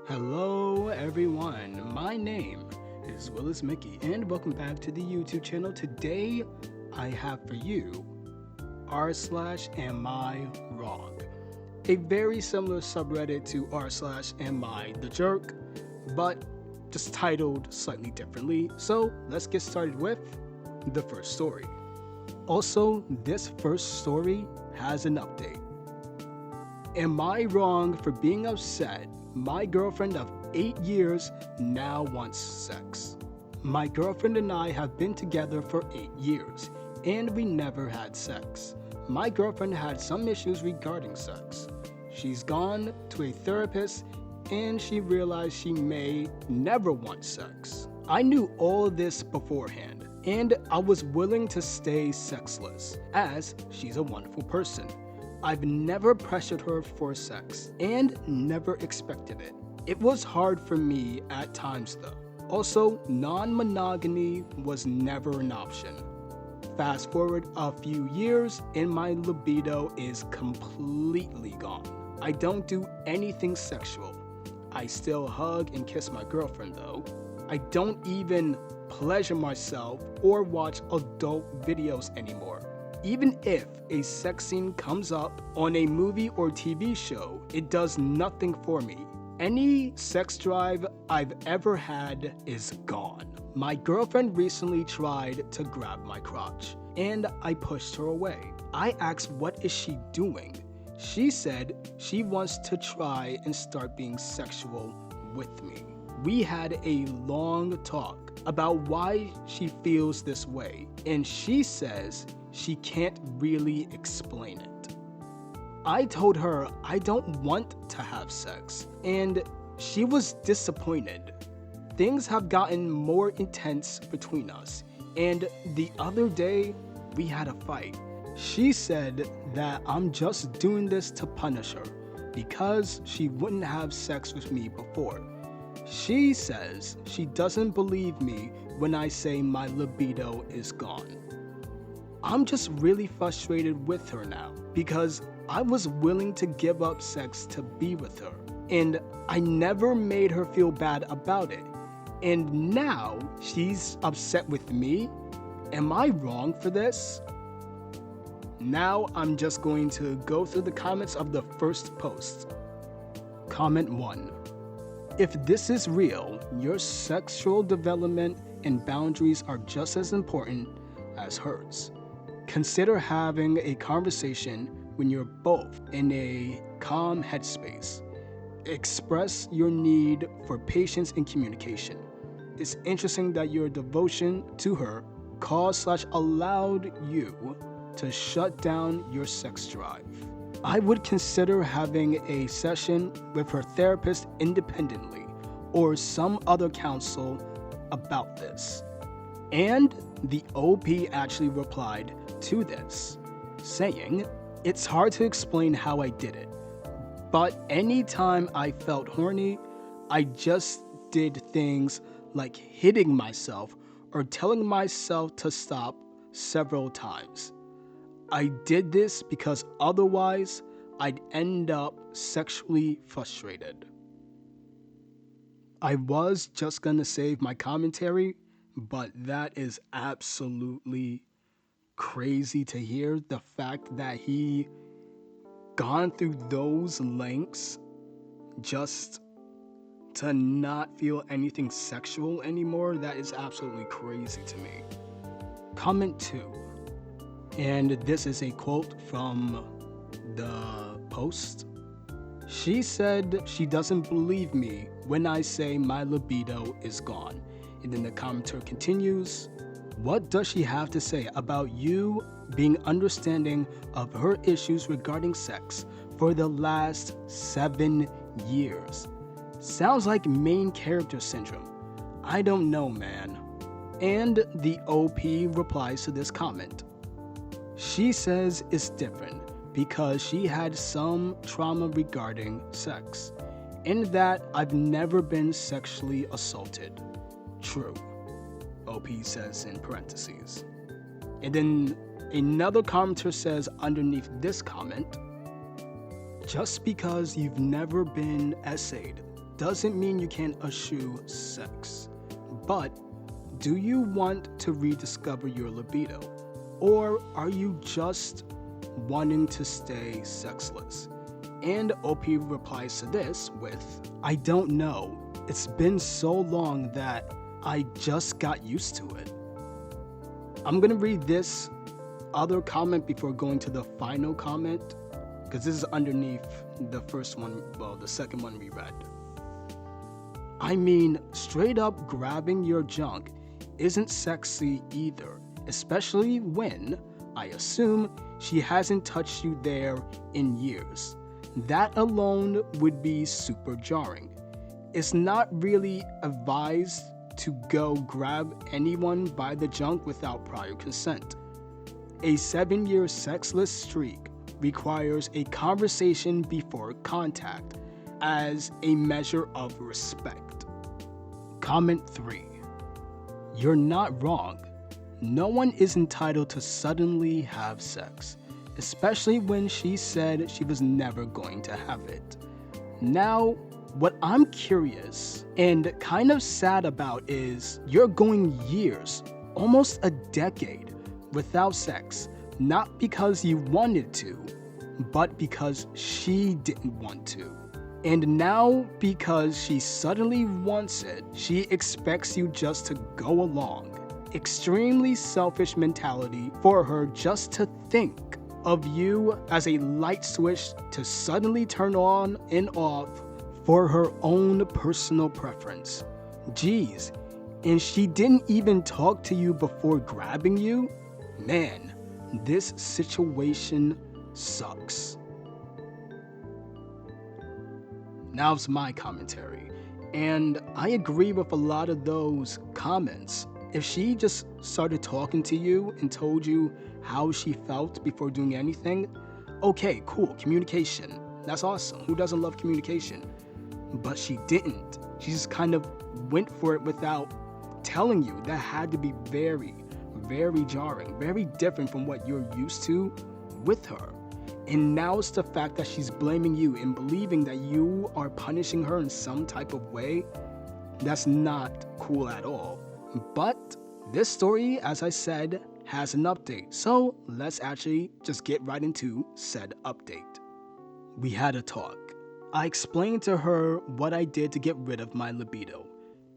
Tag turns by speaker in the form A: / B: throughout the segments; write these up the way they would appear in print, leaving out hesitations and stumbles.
A: Hello everyone, my name is Willis Mikky and welcome back to the YouTube channel. Today I have for you r/AmIWrong, a very similar subreddit to r/AmITheJerk, but just titled slightly differently. So let's get started with the first story. Also, this first story has an update. Am I wrong for being upset? My girlfriend of 8 years now wants sex. My girlfriend and I have been together for 8 years, and we never had sex. My girlfriend had some issues regarding sex. She's gone to a therapist, and she realized she may never want sex. I knew all this beforehand, and I was willing to stay sexless, as she's a wonderful person. I've never pressured her for sex and never expected it. It was hard for me at times though. Also, non-monogamy was never an option. Fast forward a few years and my libido is completely gone. I don't do anything sexual. I still hug and kiss my girlfriend though. I don't even pleasure myself or watch adult videos anymore. Even if a sex scene comes up on a movie or TV show, it does nothing for me. Any sex drive I've ever had is gone. My girlfriend recently tried to grab my crotch, and I pushed her away. I asked what is she doing? She said she wants to try and start being sexual with me. We had a long talk about why she feels this way, and she says she can't really explain it. I told her I don't want to have sex, and she was disappointed. Things have gotten more intense between us, and the other day we had a fight. She said that I'm just doing this to punish her because she wouldn't have sex with me before. She says she doesn't believe me when I say my libido is gone. I'm just really frustrated with her now because I was willing to give up sex to be with her, and I never made her feel bad about it. And now she's upset with me? Am I wrong for this? Now I'm just going to go through the comments of the first post. Comment 1. If this is real, your sexual development and boundaries are just as important as hers. Consider having a conversation when you're both in a calm headspace. Express your need for patience and communication. It's interesting that your devotion to her caused/allowed you to shut down your sex drive. I would consider having a session with her therapist independently or some other counsel about this. And the OP actually replied to this, saying, "It's hard to explain how I did it, but anytime I felt horny, I just did things like hitting myself or telling myself to stop several times. I did this because otherwise I'd end up sexually frustrated." I was just gonna save my commentary, but that is absolutely crazy to hear. The fact that he gone through those lengths just to not feel anything sexual anymore, that is absolutely crazy to me. Comment 2, and this is a quote from the post. She said she doesn't believe me when I say my libido is gone. And then the commenter continues, what does she have to say about you being understanding of her issues regarding sex for the last 7 years? Sounds like main character syndrome. I don't know, man. And the OP replies to this comment. She says it's different because she had some trauma regarding sex, in that I've never been sexually assaulted. True, OP says in parentheses. And then another commenter says underneath this comment, just because you've never been essayed doesn't mean you can't eschew sex. But do you want to rediscover your libido? Or are you just wanting to stay sexless? And OP replies to this with, I don't know. It's been so long that I just got used to it. I'm gonna read this other comment before going to the final comment, because this is underneath the first one, well, the second one we read. I mean, straight up grabbing your junk isn't sexy either, especially when, I assume, she hasn't touched you there in years. That alone would be super jarring. It's not really advised to go grab anyone by the junk without prior consent. A 7-year sexless streak requires a conversation before contact as a measure of respect. Comment 3. You're not wrong. No one is entitled to suddenly have sex, especially when she said she was never going to have it. Now, what I'm curious and kind of sad about is you're going years, almost a decade, without sex, not because you wanted to, but because she didn't want to. And now, because she suddenly wants it, she expects you just to go along. Extremely selfish mentality for her just to think of you as a light switch to suddenly turn on and off for her own personal preference. Geez, and she didn't even talk to you before grabbing you? Man, this situation sucks. Now's my commentary, and I agree with a lot of those comments. If she just started talking to you and told you how she felt before doing anything, okay, cool, communication. That's awesome. Who doesn't love communication? But she didn't. She just kind of went for it without telling you. That had to be very, very jarring, very different from what you're used to with her. And now it's the fact that she's blaming you and believing that you are punishing her in some type of way. That's not cool at all. But this story, as I said, has an update. So let's actually just get right into said update. We had a talk. I explained to her what I did to get rid of my libido.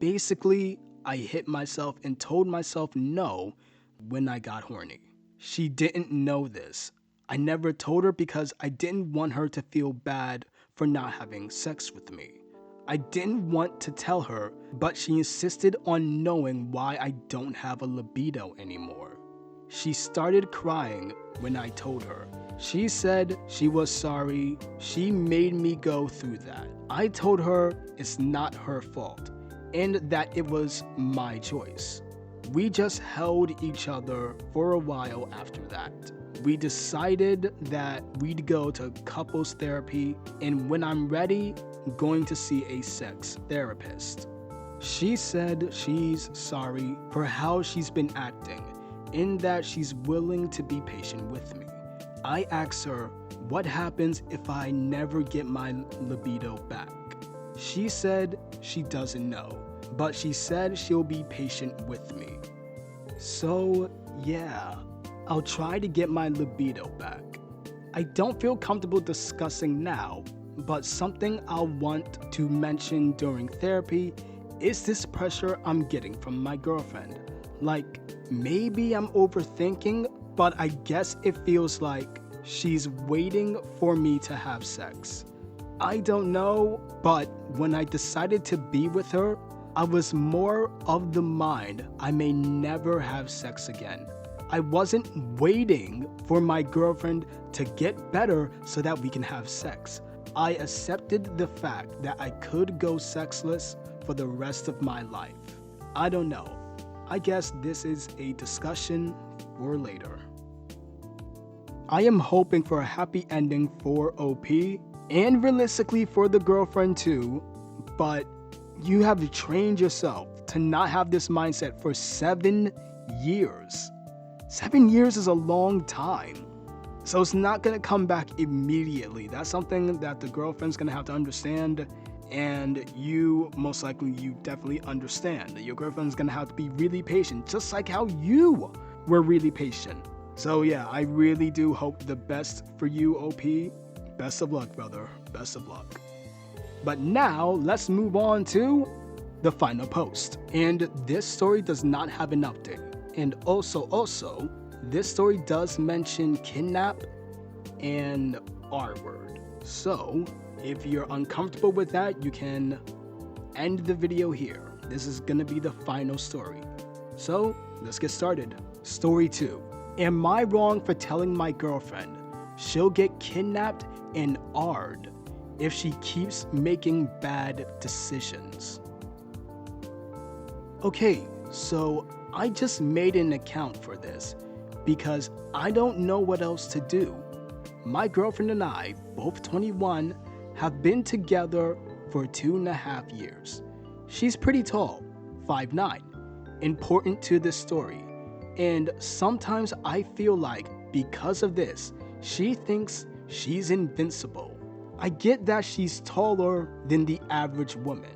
A: Basically, I hit myself and told myself no when I got horny. She didn't know this. I never told her because I didn't want her to feel bad for not having sex with me. I didn't want to tell her, but she insisted on knowing why I don't have a libido anymore. She started crying when I told her. She said she was sorry. She made me go through that. I told her it's not her fault and that it was my choice. We just held each other for a while after that. We decided that we'd go to couples therapy, and when I'm ready, going to see a sex therapist. She said she's sorry for how she's been acting, in that she's willing to be patient with me. I asked her, what happens if I never get my libido back? She said she doesn't know, but she said she'll be patient with me. So, yeah, I'll try to get my libido back. I don't feel comfortable discussing now, but something I'll want to mention during therapy is this pressure I'm getting from my girlfriend. Like, maybe I'm overthinking, but I guess it feels like she's waiting for me to have sex. I don't know, but when I decided to be with her, I was more of the mind I may never have sex again. I wasn't waiting for my girlfriend to get better so that we can have sex. I accepted the fact that I could go sexless for the rest of my life. I don't know. I guess this is a discussion for later. I am hoping for a happy ending for OP and realistically for the girlfriend too, but you have trained yourself to not have this mindset for 7 years. 7 years is a long time. So it's not gonna come back immediately. That's something that the girlfriend's gonna have to understand and you definitely understand that your girlfriend's gonna have to be really patient, just like how you were really patient. So yeah, I really do hope the best for you, OP. Best of luck, brother. Best of luck. But now, let's move on to the final post. And this story does not have an update. And also, this story does mention kidnap and R-word. So, if you're uncomfortable with that, you can end the video here. This is gonna be the final story. So, let's get started. Story 2. Am I wrong for telling my girlfriend she'll get kidnapped and R'd if she keeps making bad decisions? Okay, so I just made an account for this because I don't know what else to do. My girlfriend and I, both 21, have been together for 2.5 years. She's pretty tall, 5'9", important to this story, and sometimes I feel like because of this, she thinks she's invincible. I get that she's taller than the average woman,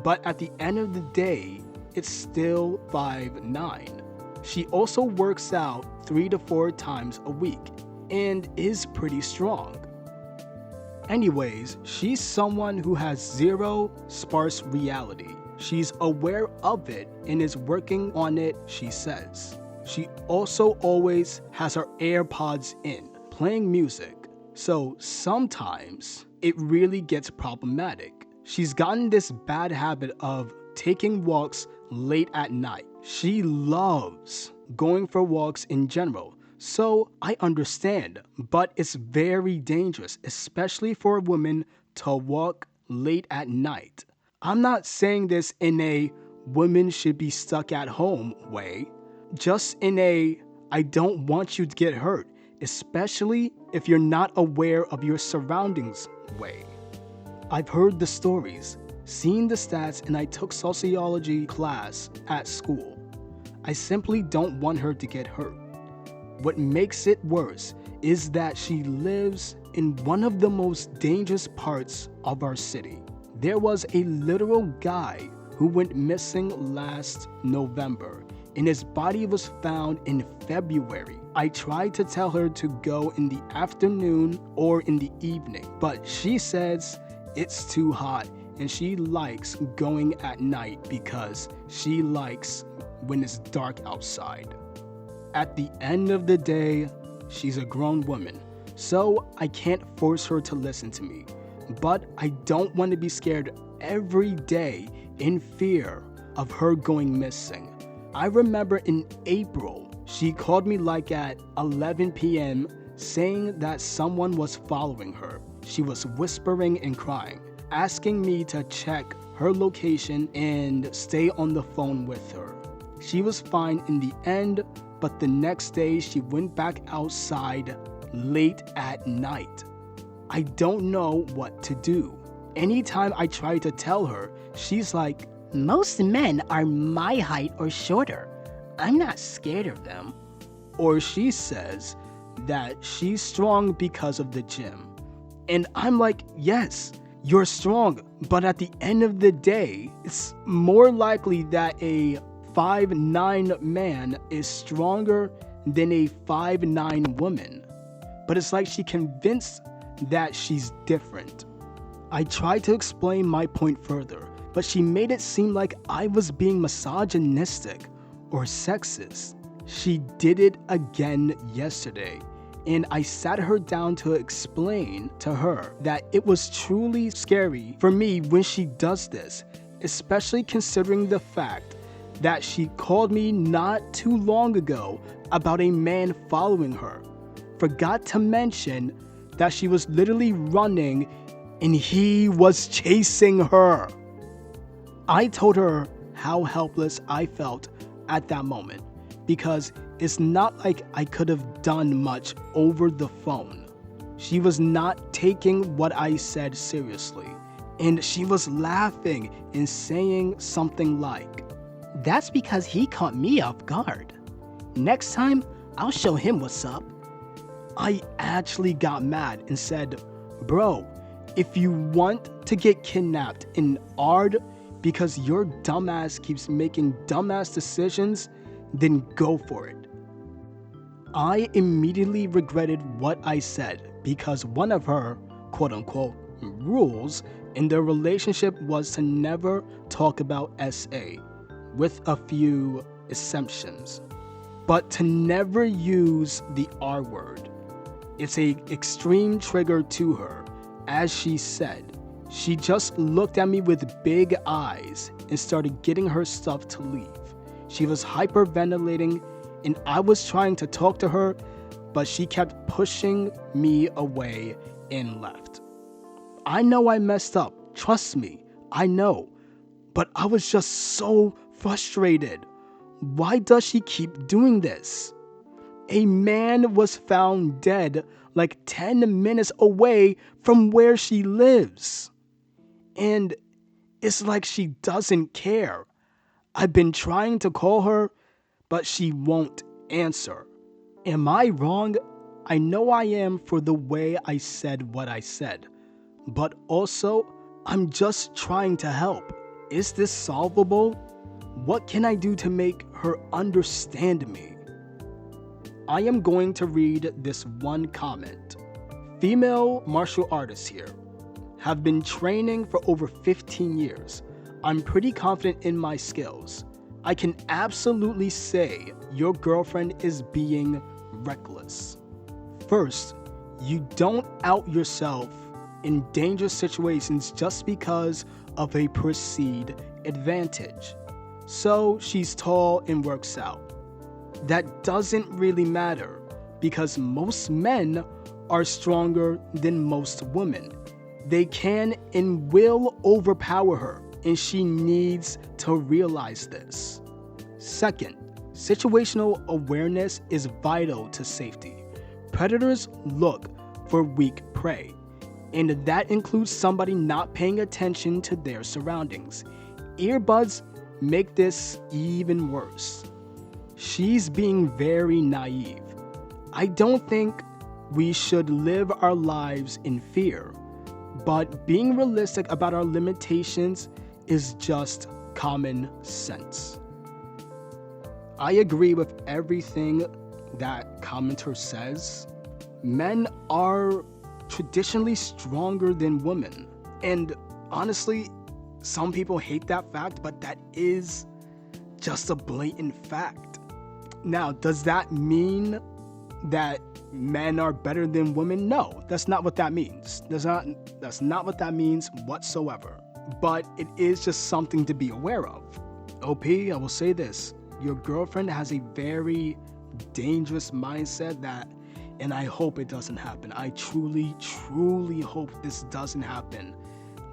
A: but at the end of the day, it's still 5'9". She also works out 3 to 4 times a week and is pretty strong. Anyways, she's someone who has zero sparse reality. She's aware of it and is working on it, she says. She also always has her AirPods in, playing music. So sometimes it really gets problematic. She's gotten this bad habit of taking walks late at night. She loves going for walks in general, so I understand, but it's very dangerous, especially for a woman to walk late at night. I'm not saying this in a women should be stuck at home way, just in a I don't want you to get hurt, especially if you're not aware of your surroundings way. I've heard the stories, seen the stats, and I took sociology class at school. I simply don't want her to get hurt. What makes it worse is that she lives in one of the most dangerous parts of our city. There was a literal guy who went missing last November, and his body was found in February. I tried to tell her to go in the afternoon or in the evening, but she says it's too hot and she likes going at night because she likes when it's dark outside. At the end of the day, she's a grown woman, so I can't force her to listen to me. But I don't want to be scared every day in fear of her going missing. I remember in April, she called me like at 11 p.m. saying that someone was following her. She was whispering and crying, asking me to check her location and stay on the phone with her. She was fine in the end, but the next day she went back outside late at night. I don't know what to do. Anytime I try to tell her, she's like, "Most men are my height or shorter. I'm not scared of them." Or she says that she's strong because of the gym. And I'm like, yes, you're strong, but at the end of the day, it's more likely that a 5'9" man is stronger than a 5'9" woman. But it's like she convinced that she's different. I tried to explain my point further, but she made it seem like I was being misogynistic or sexist. She did it again yesterday, and I sat her down to explain to her that it was truly scary for me when she does this, especially considering the fact that she called me not too long ago about a man following her. Forgot to mention that she was literally running and he was chasing her. I told her how helpless I felt at that moment because it's not like I could have done much over the phone. She was not taking what I said seriously, and she was laughing and saying something like, "That's because he caught me off guard. Next time, I'll show him what's up." I actually got mad and said, "Bro, If you want to get kidnapped in ARD because your dumbass keeps making dumbass decisions, then go for it. I immediately regretted what I said because one of her, quote-unquote, rules in their relationship was to never talk about SA, with a few exceptions, but to never use the R word. It's an extreme trigger to her. As she said, she just looked at me with big eyes and started getting her stuff to leave. She was hyperventilating and I was trying to talk to her, but she kept pushing me away and left. I know I messed up, trust me, I know, but I was just so frustrated. Why does she keep doing this? A man was found dead like 10 minutes away from where she lives. And it's like she doesn't care. I've been trying to call her, but she won't answer. Am I wrong? I know I am for the way I said what I said, but also, I'm just trying to help. Is this solvable? What can I do to make her understand me? I am going to read this one comment. Female martial artists here. Have been training for over 15 years. I'm pretty confident in my skills. I can absolutely say your girlfriend is being reckless. First, you don't out yourself in dangerous situations just because of a perceived advantage. So she's tall and works out. That doesn't really matter because most men are stronger than most women. They can and will overpower her, and she needs to realize this. Second, situational awareness is vital to safety. Predators look for weak prey, and that includes somebody not paying attention to their surroundings. Earbuds make this even worse. She's being very naive. I don't think we should live our lives in fear, but being realistic about our limitations is just common sense. I agree with everything that commenter says. Men are traditionally stronger than women. And honestly, some people hate that fact, but that is just a blatant fact. Now, does that mean that men are better than women? No, that's not what that means. That's not what that means whatsoever. But it is just something to be aware of. OP, I will say this. Your girlfriend has a very dangerous mindset and I hope it doesn't happen. I truly, truly hope this doesn't happen.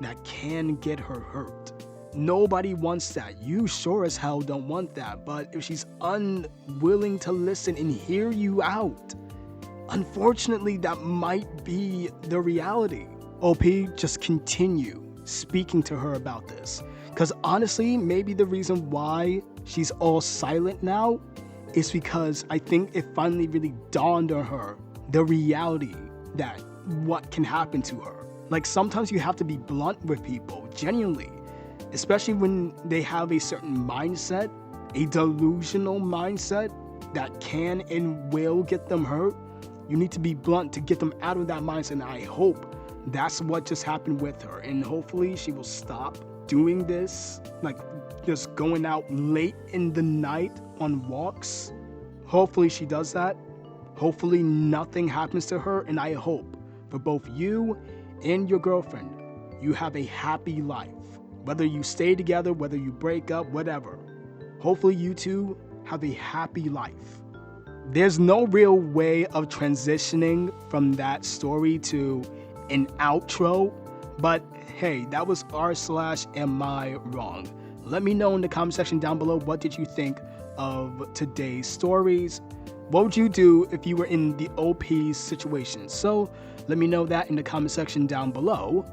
A: That can get her hurt. Nobody wants that. You sure as hell don't want that. But if she's unwilling to listen and hear you out, unfortunately, that might be the reality. OP, just continue speaking to her about this. Because honestly, maybe the reason why she's all silent now is because I think it finally really dawned on her the reality that what can happen to her. Like sometimes you have to be blunt with people, genuinely. Especially when they have a certain mindset, a delusional mindset that can and will get them hurt. You need to be blunt to get them out of that mindset, and I hope that's what just happened with her. And hopefully she will stop doing this, like just going out late in the night on walks. Hopefully she does that. Hopefully nothing happens to her, and I hope for both you and your girlfriend, you have a happy life. Whether you stay together, whether you break up, whatever. Hopefully you two have a happy life. There's no real way of transitioning from that story to an outro, but hey, that was r/AmIWrong. Let me know in the comment section down below, what did you think of today's stories? What would you do if you were in the OP's situation? So let me know that in the comment section down below.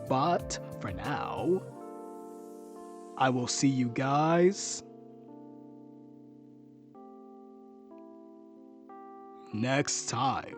A: But for now, I will see you guys next time.